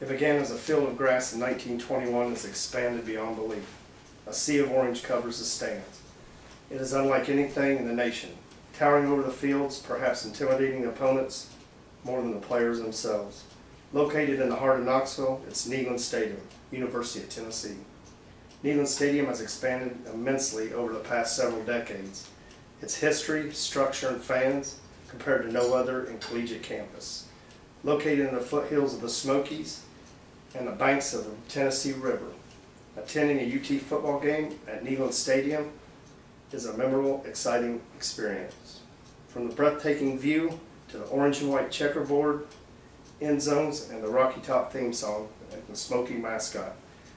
It began as a field of grass in 1921 and has expanded beyond belief. A sea of orange covers the stands. It is unlike anything in the nation, towering over the fields, perhaps intimidating the opponents more than the players themselves. Located in the heart of Knoxville, it's Neyland Stadium, University of Tennessee. Neyland Stadium has expanded immensely over the past several decades. Its history, structure, and fans compared to no other in collegiate campus. Located in the foothills of the Smokies and the banks of the Tennessee River, attending a UT football game at Neyland Stadium is a memorable, exciting experience. From the breathtaking view to the orange and white checkerboard, end zones, and the Rocky Top theme song and the Smoky mascot,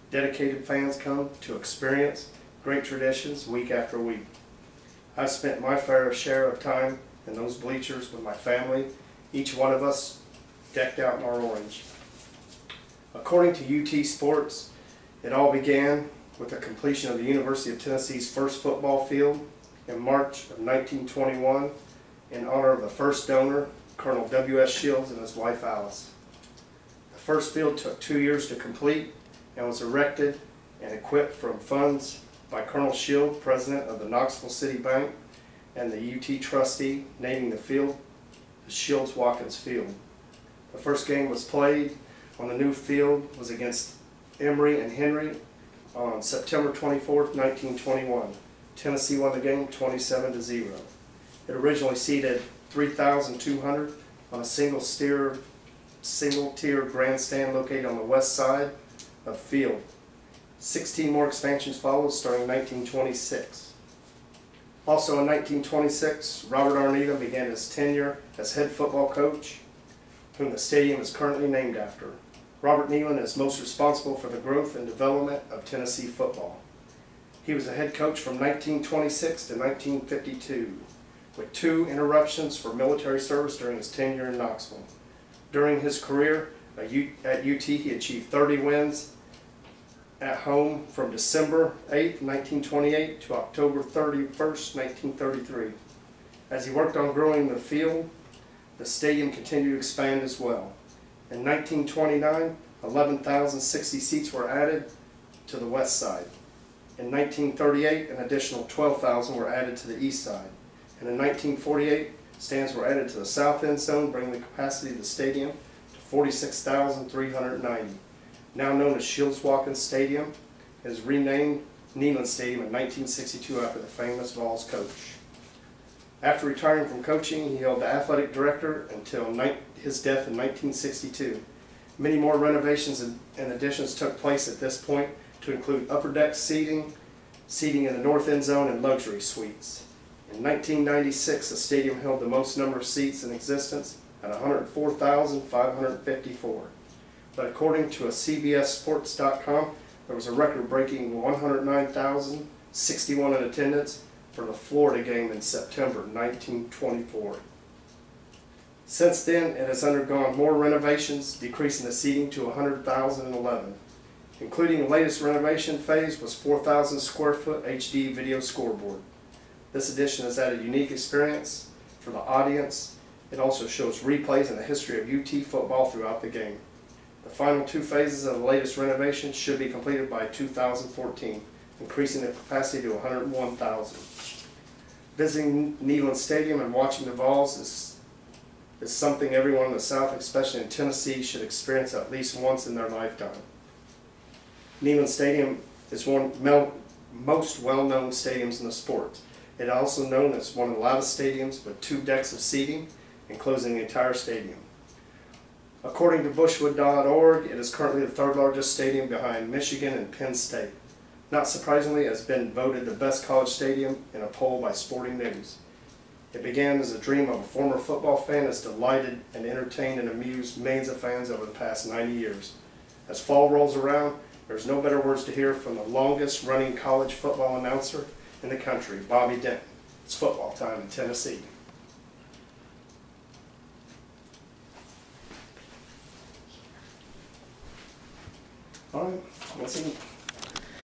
dedicated fans come to experience great traditions week after week. I've spent my fair share of time in those bleachers with my family, each one of us decked out in our orange. According to UT Sports, it all began with the completion of the University of Tennessee's first football field in March of 1921 in honor of the first donor, Colonel W.S. Shields, and his wife Alice. The first field took 2 years to complete and was erected and equipped from funds by Colonel Shield, president of the Knoxville City Bank, and the UT trustee, naming the field the Shields-Watkins Field. The first game was played on the new field was against Emory and Henry on September 24, 1921. Tennessee won the game 27-0. It originally seated 3,200 on a single-tier grandstand located on the west side of the field. 16 more expansions followed starting in 1926. Also in 1926, Robert R. Neyland began his tenure as head football coach, whom the stadium is currently named after. Robert Neyland is most responsible for the growth and development of Tennessee football. He was a head coach from 1926 to 1952, with 2 interruptions for military service during his tenure in Knoxville. During his career at UT, he achieved 30 wins at home from December 8, 1928 to October 31, 1933. As he worked on growing the field, the stadium continued to expand as well. In 1929, 11,060 seats were added to the west side. In 1938, an additional 12,000 were added to the east side. And in 1948, stands were added to the south end zone, bringing the capacity of the stadium to 46,390. Now known as Shields-Watkins Stadium, it is renamed Neyland Stadium in 1962 after the famous Vols coach. After retiring from coaching, he held the athletic director until his death in 1962. Many more renovations and additions took place at this point to include upper deck seating in the north end zone, and luxury suites. In 1996, the stadium held the most number of seats in existence at 104,554. But according to a CBSSports.com, there was a record-breaking 109,061 in attendance for the Florida game in September 1924. Since then, it has undergone more renovations, decreasing the seating to 100,011. Including the latest renovation phase was 4,000 square foot HD video scoreboard. This addition has added a unique experience for the audience. It also shows replays and the history of UT football throughout the game. The final 2 phases of the latest renovation should be completed by 2014, increasing the capacity to 101,000. Visiting Neyland Stadium and watching the Vols is something everyone in the South, especially in Tennessee, should experience at least once in their lifetime. Neyland Stadium is one of the most well-known stadiums in the sport. It is also known as one of the loudest stadiums with 2 decks of seating, enclosing the entire stadium. According to Bushwood.org, it is currently the 3rd largest stadium behind Michigan and Penn State. Not surprisingly, it has been voted the best college stadium in a poll by Sporting News. It began as a dream of a former football fan, has delighted and entertained and amused millions of fans over the past 90 years. As fall rolls around, there's no better words to hear from the longest running college football announcer in the country, Bobby Denton. It's football time in Tennessee. All right, let's see.